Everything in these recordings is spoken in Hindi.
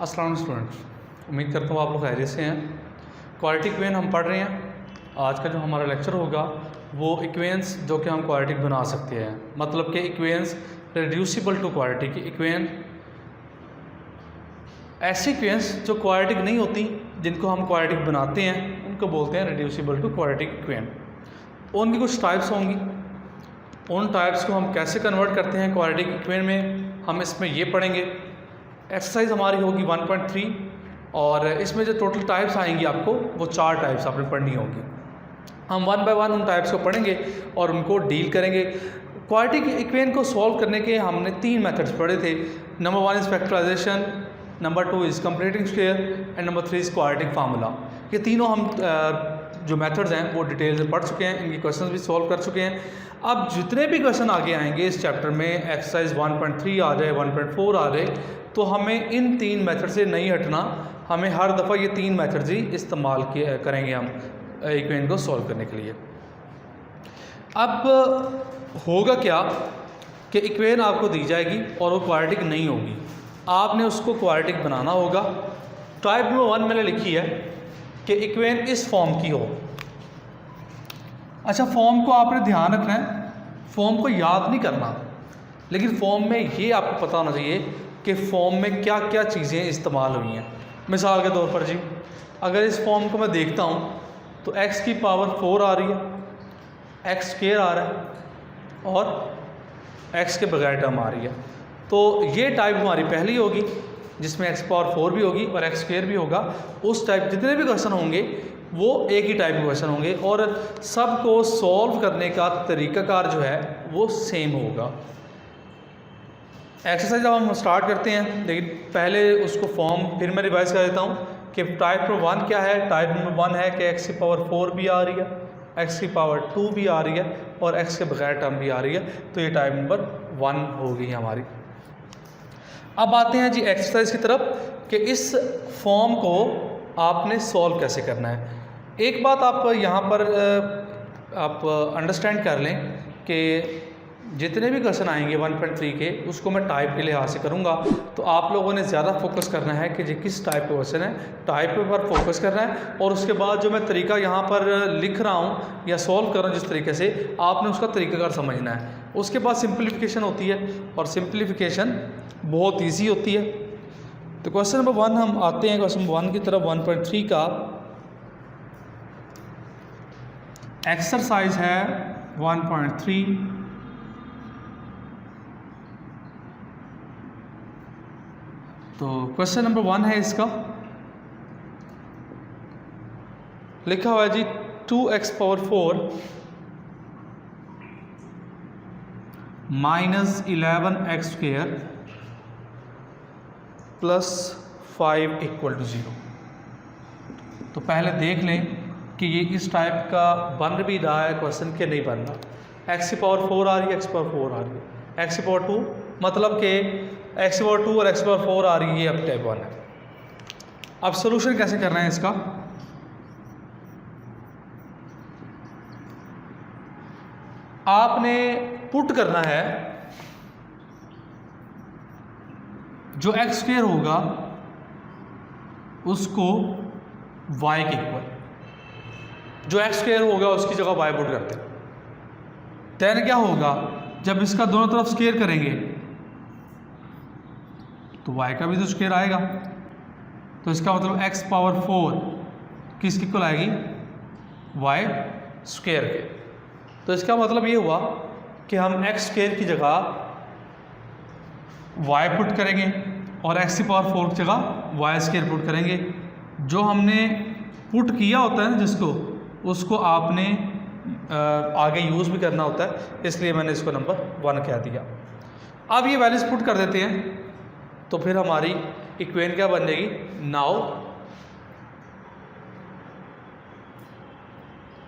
अस्सलाम स्टूडेंट्स, उम्मीद करता हूँ आप लोग खैरियत से हैं। क्वाड्रेटिक इक्वेशन हम पढ़ रहे हैं। आज का जो हमारा लेक्चर होगा वो इक्वेशंस जो कि हम क्वाड्रेटिक बना सकते हैं, मतलब कि equations reducible to quadratic equation. ऐसी इक्वेशंस जो क्वाड्रेटिक नहीं होती, जिनको हम क्वाड्रेटिक बनाते हैं, उनको बोलते हैं रिड्यूसिबल टू क्वाड्रेटिक इक्वेशन। उनकी कुछ टाइप्स होंगी, उन टाइप्स को हम कैसे कन्वर्ट करते हैं क्वाड्रेटिक इक्वेशन में, हम इसमें ये पढ़ेंगे। एक्सरसाइज हमारी होगी 1.3 और इसमें जो टोटल टाइप्स आएंगी आपको वो 4 टाइप्स आपने पढ़नी होगी। हम 1 बाय 1 उन टाइप्स को पढ़ेंगे और उनको डील करेंगे। क्वाड्रेटिक इक्वेशन को सॉल्व करने के हमने 3 मेथड्स पढ़े थे। Number 1 is factorization, number 2 is completing square and number 3 is quadratic formula. ये तीनों हम जो मेथड्स हैं वो डिटेल से पढ़ चुके हैं, इनके क्वेश्चंस भी सॉल्व कर चुके हैं। अब जितने भी क्वेश्चन आगे आएंगे इस चैप्टर में, एक्सरसाइज 1.3 आ जाए, 1.4 आ जाए, तो हमें इन 3 मेथड से नहीं हटना। हमें हर दफ़ा ये 3 मेथड्स ही इस्तेमाल करेंगे हम इक्वेशन को सॉल्व करने के लिए। अब होगा क्या कि इक्वेशन आपको दी जाएगी और वो क्वाड्रेटिक नहीं होगी, आपने उसको क्वाड्रेटिक बनाना होगा। टाइप नंबर 1 मैंने लिखी है कि इक्वेशन इस फॉर्म की हो। अच्छा, फॉर्म को आपने ध्यान रखना है, फॉर्म को याद नहीं करना, लेकिन फॉर्म में ये आपको पता होना चाहिए कि फॉर्म में क्या क्या चीज़ें इस्तेमाल हुई हैं। मिसाल के तौर पर जी, अगर इस फॉर्म को मैं देखता हूँ तो x की पावर 4 आ रही है, x स्क्वायर आ रहा है और x के बगैर टर्म आ रही है। तो ये टाइप हमारी पहली होगी जिसमें x पावर 4 भी होगी और x स्क्वायर भी होगा। उस टाइप जितने भी क्वेश्चन होंगे वो एक ही टाइप के क्वेश्चन होंगे और सबको सॉल्व करने का तरीकाकार जो है वो सेम होगा। एक्सरसाइज अब हम स्टार्ट करते हैं, लेकिन पहले उसको फॉर्म फिर मैं रिवाइज कर देता हूँ कि टाइप नंबर 1 क्या है। टाइप नंबर 1 है कि x की पावर 4 भी आ रही है, x की पावर 2 भी आ रही है और x के बगैर टर्म भी आ रही है। तो ये टाइप नंबर 1 हो गई हमारी। अब आते हैं जी एक्सरसाइज की तरफ कि इस फॉर्म को आपने सॉल्व कैसे करना है। एक बात आप यहाँ पर आप अंडरस्टैंड कर लें कि जितने भी क्वेश्चन आएंगे 1.3 के, उसको मैं टाइप के लिहाज से करूँगा। तो आप लोगों ने ज़्यादा फोकस करना है कि जी किस टाइप का क्वेश्चन है, टाइप पर फोकस करना है। और उसके बाद जो मैं तरीका यहाँ पर लिख रहा हूँ या सॉल्व कर रहा हूँ जिस तरीके से, आपने उसका तरीकाकार समझना है। उसके बाद सिंप्लीफिकेशन होती है और सिंप्लीफिकेशन बहुत ईजी होती है। तो क्वेश्चन नंबर 1 हम आते हैं क्वेश्चन नंबर 1 की तरफ। 1.3 का एक्सरसाइज है 1.3। तो क्वेश्चन नंबर 1 है इसका, लिखा हुआ है जी 2x power 4 minus 11x square plus 5 equal to 0। तो पहले देख लें कि ये इस टाइप का बन भी रहा है क्वेश्चन के नहीं बन रहा। x की पावर 4 आ रही है, x की पावर 4 आ रही है, x की पावर 2, मतलब कि x की पावर 2 और x की पावर 4 आ रही है। ये अब टाइप 1 है। अब सोल्यूशन कैसे करना है इसका, आपने पुट करना है जो x स्क्वायर होगा उसको y के इक्वल, जो x स्क्वायर होगा उसकी जगह y पुट करते हैं। देन क्या होगा, जब इसका दोनों तरफ स्क्वायर करेंगे तो y का भी तो स्क्वायर आएगा। तो इसका मतलब x पावर 4 किसकी इक्वल आएगी, y स्क्वायर के। तो इसका मतलब ये हुआ कि हम x स्क्वायर की जगह y पुट करेंगे और x की पावर 4 की जगह y स्क्वायर पुट करेंगे। जो हमने पुट किया होता है ना जिसको, उसको आपने आगे यूज़ भी करना होता है, इसलिए मैंने इसको नंबर 1 कह दिया। अब ये वैल्यूज पुट कर देते हैं तो फिर हमारी इक्वेशन क्या बन जाएगी। Now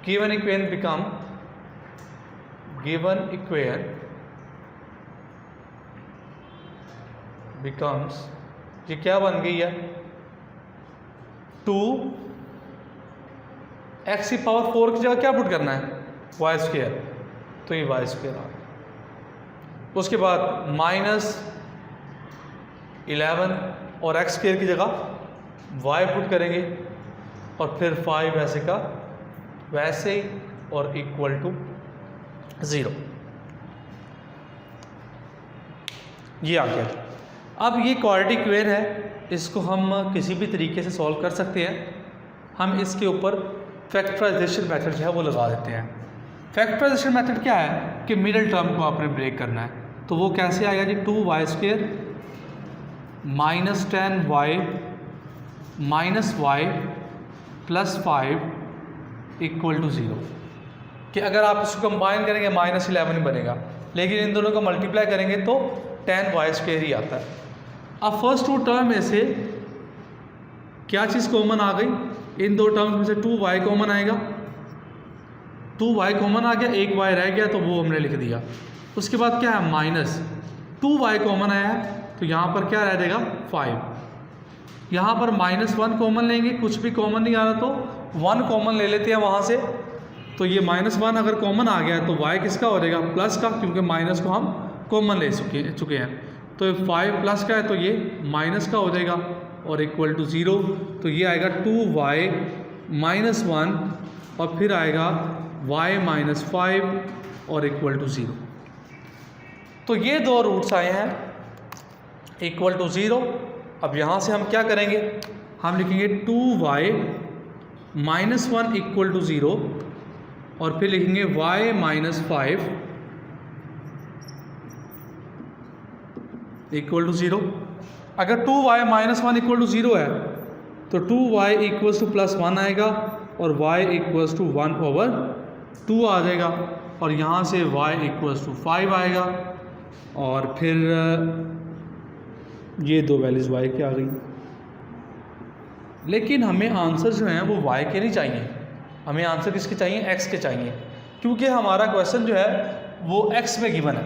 given equation become, given equation becomes, ये क्या बन गई है, 2x की पावर 4 की जगह क्या पुट करना है, y स्क्वायर। तो ये y स्क्वायर आ गया। उसके बाद -11 और एक्स स्क्वायर की जगह वाई पुट करेंगे और फिर 5 ऐसे का वैसे ही और इक्वल टू 0। ये आ गया। अब ये क्वाड्रेटिक इक्वेशन है, इसको हम किसी भी तरीके से सॉल्व कर सकते हैं। हम इसके ऊपर फैक्टराइजेशन मेथड जो है वो लगा देते हैं। फैक्टराइजेशन मेथड क्या है कि मिडिल टर्म को आपने ब्रेक करना है, तो वो कैसे आएगा जी, 2y² minus 10y minus y plus 5 equal to 0। कि अगर आप इसको कंबाइन करेंगे -11 बनेगा, लेकिन इन दोनों को मल्टीप्लाई करेंगे तो 10y² ही आता है। अब फर्स्ट टू टर्म में से क्या चीज़ कॉमन आ गई, इन दो टर्म्स में से 2y कॉमन आएगा, 2y कॉमन आ गया, एक y रह गया तो वो हमने लिख दिया। उसके बाद क्या है, माइनस 2y कॉमन आया है तो यहाँ पर क्या रह जाएगा 5। यहाँ पर -1 कॉमन लेंगे, कुछ भी कॉमन नहीं आ रहा तो 1 कॉमन ले लेते हैं वहाँ से, तो ये -1 अगर कॉमन आ गया तो y किसका हो जाएगा, प्लस का, क्योंकि माइनस को हम कॉमन ले चुके हैं। तो 5 प्लस का है तो ये माइनस का हो जाएगा और इक्वल टू 0। तो ये आएगा 2y -1 और फिर आएगा y -5 और इक्वल टू 0। तो ये दो रूट्स आए हैं इक्वल टू 0। अब यहाँ से हम क्या करेंगे, हम लिखेंगे 2y -1 इक्वल टू 0 और फिर लिखेंगे y -5 इक्वल टू 0। अगर 2y -1 इक्वल टू 0 है तो 2y इक्वल्स टू +1 आएगा और y इक्वल्स टू 1/2 आ जाएगा और यहाँ से y इक्वल्स टू 5 आएगा और फिर ये दो वैल्यूज़ y की आ गई। लेकिन हमें आंसर जो हैं वो y के नहीं चाहिए, हमें आंसर किसके चाहिए, x के चाहिए, क्योंकि हमारा क्वेश्चन जो है वो x में गिवन है।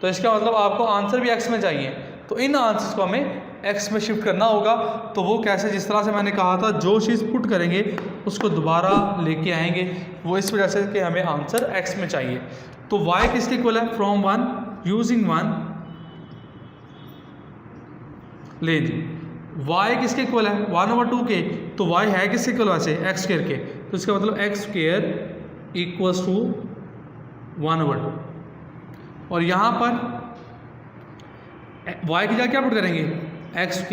तो इसका मतलब आपको आंसर भी x में चाहिए, तो इन आंसर्स को हमें x में शिफ्ट करना होगा। तो वो कैसे, जिस तरह से मैंने कहा था, जो चीज़ पुट करेंगे उसको दोबारा लेके आएंगे, वो इस वजह से कि हमें आंसर x में चाहिए। तो y किसके इक्वल है, फ्रॉम 1 यूजिंग 1 ले जी, y किसके इक्वल है 1/2 के, तो y है किसके इक्वल वैसे, x² के, तो इसका मतलब x² इक्वल्स टू 1/2 और यहाँ पर y की जगह क्या पुट करेंगे, x²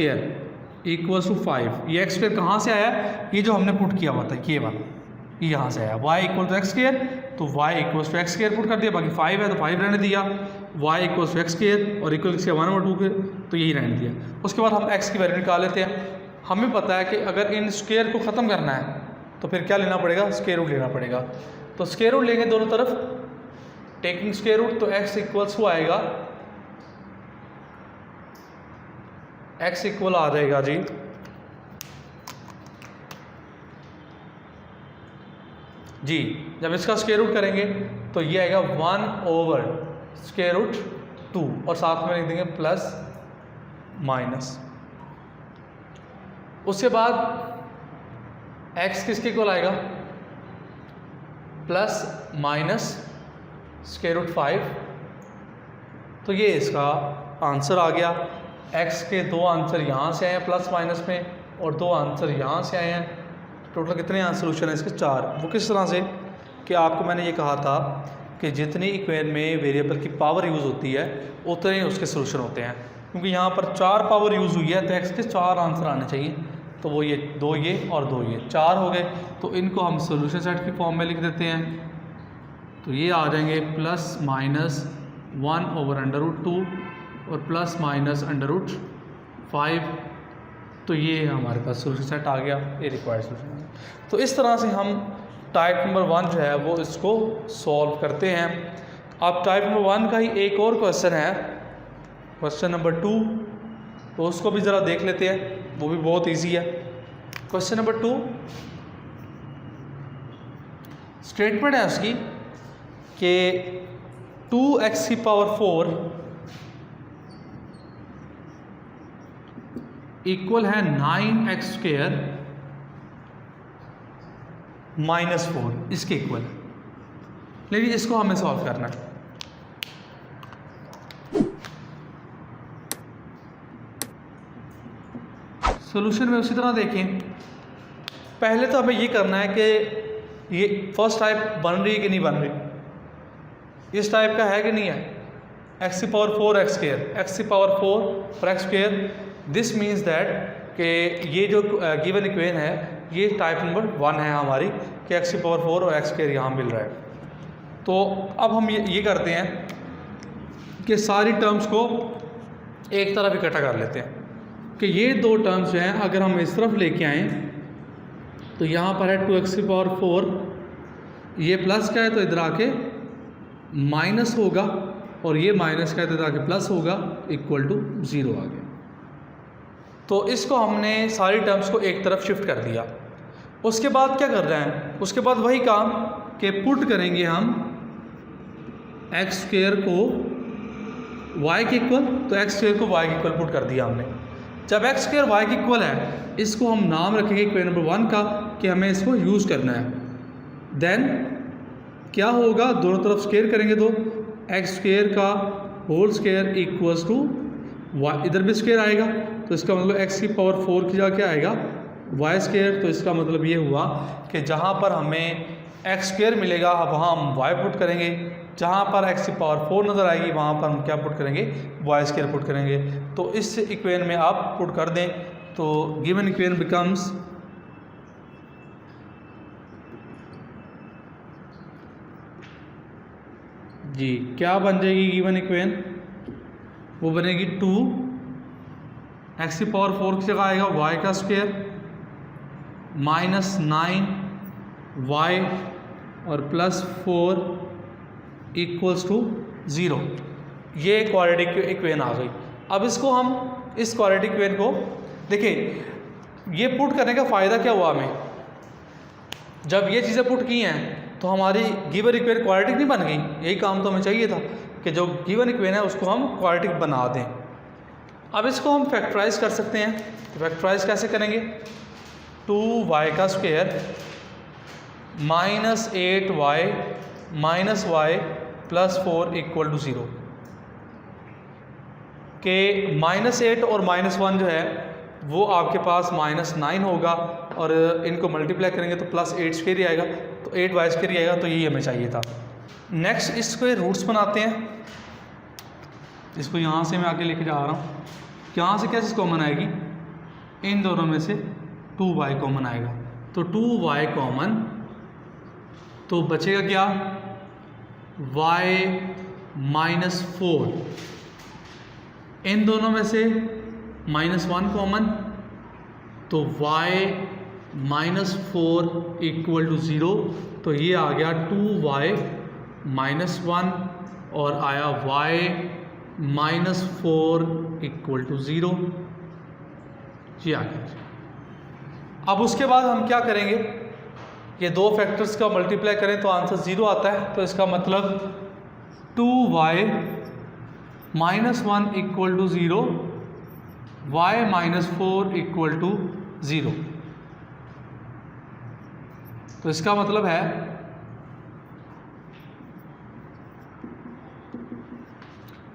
इक्वल्स टू 5। ये x² कहाँ से आया, ये जो हमने पुट किया हुआ था ये वाला, ये यहाँ से आया, y इक्वल टू x² तो y equals to x² put कर दिया, बाकी 5 है तो 5 रहने दिया, y इक्वल्स टू x² और इक्वल किसके 1/2 के, तो यही रहने दिया। उसके बाद हम x की वैल्यू निकाल लेते हैं। हमें पता है कि अगर इन स्क्वायर को ख़त्म करना है तो फिर क्या लेना पड़ेगा, स्क्वायर रूट लेना पड़ेगा। तो स्क्वायर रूट लेंगे दोनों तरफ, टेकिंग स्क्वायर रूट, तो x इक्वल्स टू आएगा, x इक्वल आ जाएगा जी जब इसका स्क्वायर रूट करेंगे तो ये आएगा 1/√2 और साथ में लिख देंगे प्लस माइनस। उसके बाद x किसके इक्वल आएगा, प्लस माइनस स्क्वायर रूट 5। तो ये इसका आंसर आ गया। x के दो आंसर यहाँ से आए हैं प्लस माइनस में और दो आंसर यहाँ से आए हैं। टोटल कितने आंसर सोल्यूशन है इसके, 4। वो किस तरह से कि आपको मैंने ये कहा था कि जितनी इक्वेशन में वेरिएबल की पावर यूज़ होती है उतने ही उसके सोल्यूशन होते हैं, क्योंकि यहाँ पर 4 पावर यूज़ हुई है तो x के 4 आंसर आने चाहिए। तो वो ये 2 ये और 2 ये 4 हो गए, तो इनको हम सोल्यूशन सेट की फॉर्म में लिख देते हैं। तो ये आ जाएंगे प्लस माइनस 1/√2 और प्लस माइनस √5। तो ये हमारे पास सोल्यूशन सेट आ गया, ये रिक्वायर्ड सोल्यूशन है। तो इस तरह से हम टाइप नंबर 1 जो है वो इसको सॉल्व करते हैं। अब टाइप नंबर 1 का ही एक और क्वेश्चन है, क्वेश्चन नंबर 2, तो उसको भी ज़रा देख लेते हैं, वो भी बहुत इजी है। क्वेश्चन नंबर 2 स्टेटमेंट है उसकी कि 2x⁴ इक्वल है 9x² -4, इसके इक्वल। लेकिन इसको हमें सॉल्व करना है। सोल्यूशन में उसी तरह देखें, पहले तो हमें ये करना है कि ये फर्स्ट टाइप बन रही है कि नहीं बन रही, इस टाइप का है कि नहीं है, एक्स की पावर 4 एक्स स्क्वायर, एक्स की पावर 4 और x square, this means that कि ये जो गिवन इक्वेशन है ये टाइप नंबर 1 है हमारी, कि एक्स की पावर 4 और एक्स स्क्वायर यहाँ मिल रहा है। तो अब हम ये करते हैं कि सारी टर्म्स को एक तरफ इकट्ठा कर लेते हैं, कि ये दो टर्म्स जो हैं अगर हम इस तरफ लेके आएँ तो यहाँ पर है 2x की पावर 4, ये प्लस का है तो इधर आके माइनस होगा, और ये माइनस का है तो इधर आके प्लस होगा, इक्वल टू 0 आ गया। तो इसको हमने सारी टर्म्स को एक तरफ शिफ्ट कर दिया। उसके बाद क्या कर रहे हैं, उसके बाद वही काम कि पुट करेंगे हम एक्स स्क्वायर को y के इक्वल, तो एक्स स्क्वायर को y के इक्वल पुट कर दिया हमने। जब एक्स स्क्वायर y के इक्वल है, इसको हम नाम रखेंगे इक्वेशन नंबर 1 का कि हमें इसको यूज़ करना है। देन क्या होगा, दोनों तरफ स्क्वायर करेंगे तो एक्स स्क्वायर का whole square equals to y, इधर भी स्क्वायर आएगा तो इसका मतलब एक्स की पावर 4 की जगह क्या आएगा वाई स्क्वायर। तो इसका मतलब ये हुआ कि जहाँ पर हमें एक्स स्क्वायर मिलेगा वहाँ हम वाई पुट करेंगे, जहाँ पर एक्स की पावर 4 नज़र आएगी वहाँ पर हम क्या पुट करेंगे, वाई स्क्वायर पुट करेंगे। तो इस इक्वेशन में आप पुट कर दें तो गिवन इक्वेशन बिकम्स जी क्या बन जाएगी गिवन इक्वेशन, वो बनेगी 2 एक्स की पावर 4 की जगह आएगा वाई का स्क्वायर माइनस 9 वाई और प्लस 4 इक्वल्स टू 0। ये क्वाड्रेटिक इक्वेशन आ गई। अब इसको हम इस क्वाड्रेटिक इक्वेशन को देखिए, ये पुट करने का फ़ायदा क्या हुआ हमें, जब ये चीज़ें पुट की हैं तो हमारी गिवन इक्वेशन क्वाड्रेटिक नहीं बन गई। यही काम तो हमें चाहिए था कि जो गिवन इक्वेशन है उसको हम क्वाड्रेटिक बना दें। अब इसको हम फैक्टराइज कर सकते हैं, तो फैक्टराइज कैसे करेंगे, 2y का square minus 8y minus y plus 4 equal to 0 के -8 और -1 जो है वो आपके पास -9 होगा, और इनको मल्टीप्लाई करेंगे तो +8 स्क्वायर ही आएगा, तो 8y स्क्वायर ही आएगा। तो यही हमें चाहिए था। नेक्स्ट इसको रूट्स बनाते हैं, इसको यहाँ से मैं आगे लेके जा रहा हूँ। यहाँ से क्या चीज़ कॉमन आएगी, इन दोनों में से 2y कॉमन आएगा, तो 2y कॉमन, तो बचेगा क्या y -4, इन दोनों में से -1 कॉमन, तो y -4 इक्वल टू 0। तो ये आ गया 2y -1 और आया y -4 इक्वल टू 0, ये आ गया। अब उसके बाद हम क्या करेंगे, ये दो फैक्टर्स का मल्टीप्लाई करें तो आंसर 0 आता है। तो इसका मतलब 2y -1 equal to 0, y -4 equal to 0। तो इसका मतलब है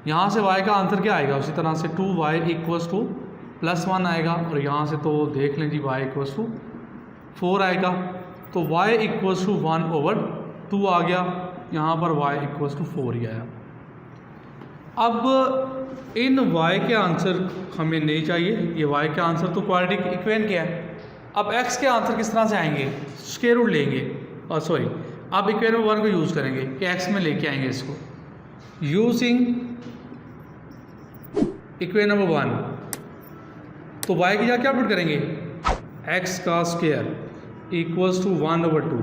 यहाँ से y का आंसर क्या आएगा, उसी तरह से 2y इक्वल्स टू +1 आएगा, और यहाँ से तो देख लें जी y इक्वल्स टू 4 आएगा, तो y इक्वल्स टू 1/2 आ गया, यहाँ पर y इक्वल्स टू 4 ही आया। अब इन y के आंसर हमें नहीं चाहिए, ये y के आंसर तो क्वाड्रेटिक इक्वेशन के हैं। अब x के आंसर किस तरह से आएंगे, स्क्वायर रूट लेंगे, और सॉरी अब इक्वेशन नंबर 1 को यूज़ करेंगे कि x में लेके आएंगे इसको, यूजिंग इक्वेशन नंबर 1। तो y की जगह क्या पुट करेंगे, x का स्क्वायर इक्वल्स टू 1/2,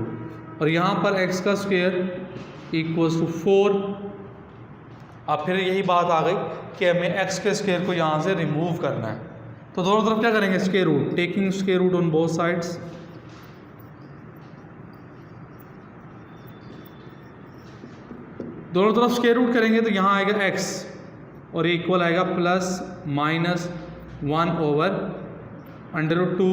और यहाँ पर x का स्क्वायर इक्वल्स टू 4। अब फिर यही बात आ गई कि हमें x के स्क्वायर को यहाँ से रिमूव करना है, तो दोनों तरफ क्या करेंगे, square root, taking square root on both sides. दोनों तरफ स्क्वायर रूट करेंगे तो यहाँ आएगा x, और ये इक्वल आएगा +(1/2),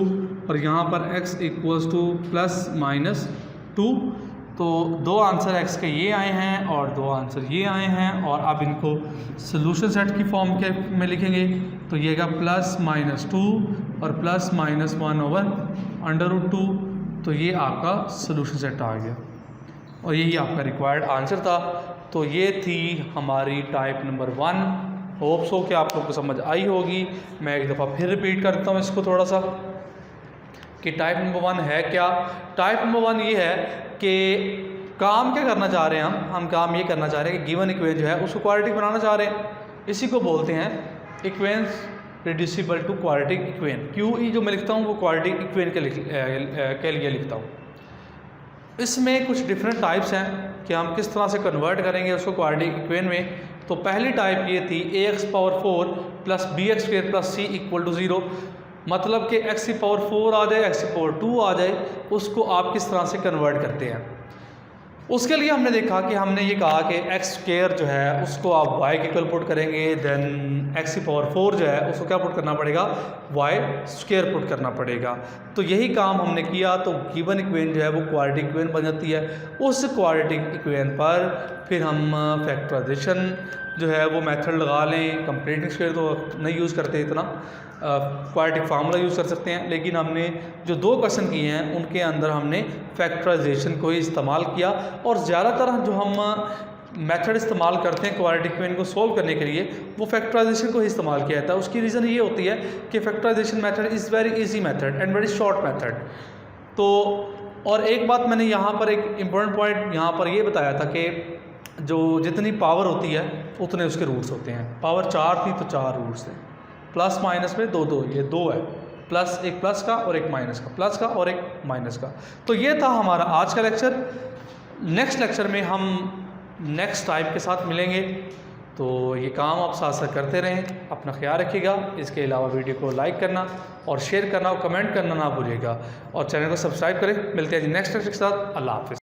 और यहाँ पर x इक्वल्स टू +(-2). तो दो आंसर x के ये आए हैं और दो आंसर ये आए हैं, और अब इनको सोल्यूशन सेट की फॉर्म के में लिखेंगे तो ये आएगा +(-2) और प्लस माइनस 1/√2, तो ये आपका सोल्यूशन सेट आ गया और यही आपका रिक्वायर्ड आंसर था। तो ये थी हमारी टाइप नंबर 1। होप्स हो कि आप लोग को समझ आई होगी। मैं एक दफ़ा फिर रिपीट करता हूँ इसको थोड़ा सा कि टाइप नंबर 1 है क्या। टाइप नंबर 1 ये है कि काम क्या करना चाह रहे हैं हम काम ये करना चाह रहे हैं कि गिवन इक्वेशन जो है उसको क्वाड्रेटिक बनाना चाह रहे हैं। इसी को बोलते हैं equations reducible to quadratic equation. QE जो मैं लिखता हूँ वो क्वाड्रेटिक इक्वेशन के लिए लिखता हूँ। इसमें कुछ डिफरेंट टाइप्स हैं कि हम किस तरह से कन्वर्ट करेंगे उसको क्वाड्रेटिक इक्वेशन में। तो पहली टाइप ये थी ax⁴ plus bx² plus c = 0। मतलब कि x⁴ आ जाए, x⁴2 आ जाए, उसको आप किस तरह से कन्वर्ट करते हैं। उसके लिए हमने देखा कि हमने ये कहा कि x² जो है उसको आप y के इक्वल पुट करेंगे, देन x⁴ जो है उसको क्या पुट करना पड़ेगा, y² पुट करना पड़ेगा। तो यही काम हमने किया। तो गिवन इक्वेशन जो है वो क्वाड्रेटिक इक्वेशन बन जाती है। उस क्वाड्रेटिक इक्वेशन पर फिर हम फैक्टराइजेशन जो है वो मेथड लगा लें। कंप्लीटिंग स्क्वायर तो नहीं यूज़ करते इतना, क्वाड्रेटिक फार्मूला यूज़ कर सकते हैं, लेकिन हमने जो 2 क्वेश्चन किए हैं उनके अंदर हमने फैक्टराइजेशन को ही इस्तेमाल किया। और ज़्यादातर जो हम मेथड इस्तेमाल करते हैं क्वाड्रेटिक इक्वेशन को सोल्व करने के लिए वो फैक्टराइजेशन को ही इस्तेमाल किया जाता है। उसकी रीज़न ये होती है कि factorization method is very easy method and very short method. तो और एक बात मैंने यहाँ पर एक इम्पोर्टेंट पॉइंट यहाँ पर ये बताया था कि जो जितनी पावर होती है उतने उसके रूट्स होते हैं। पावर 4 थी तो 4 रूट्स थे, प्लस माइनस में 2 ये 2 है, प्लस एक प्लस का और एक माइनस का, प्लस का और एक माइनस का। तो ये था हमारा आज का लेक्चर। नेक्स्ट लेक्चर में हम नेक्स्ट टाइप के साथ मिलेंगे। तो ये काम आप साथ साथ करते रहें, अपना ख्याल रखिएगा। इसके अलावा वीडियो को लाइक करना और शेयर करना और कमेंट करना ना भूलिएगा और चैनल को सब्सक्राइब करें। मिलते हैं जी नेक्स्ट लेक्चर के साथ। अल्लाह हाफ़िज़।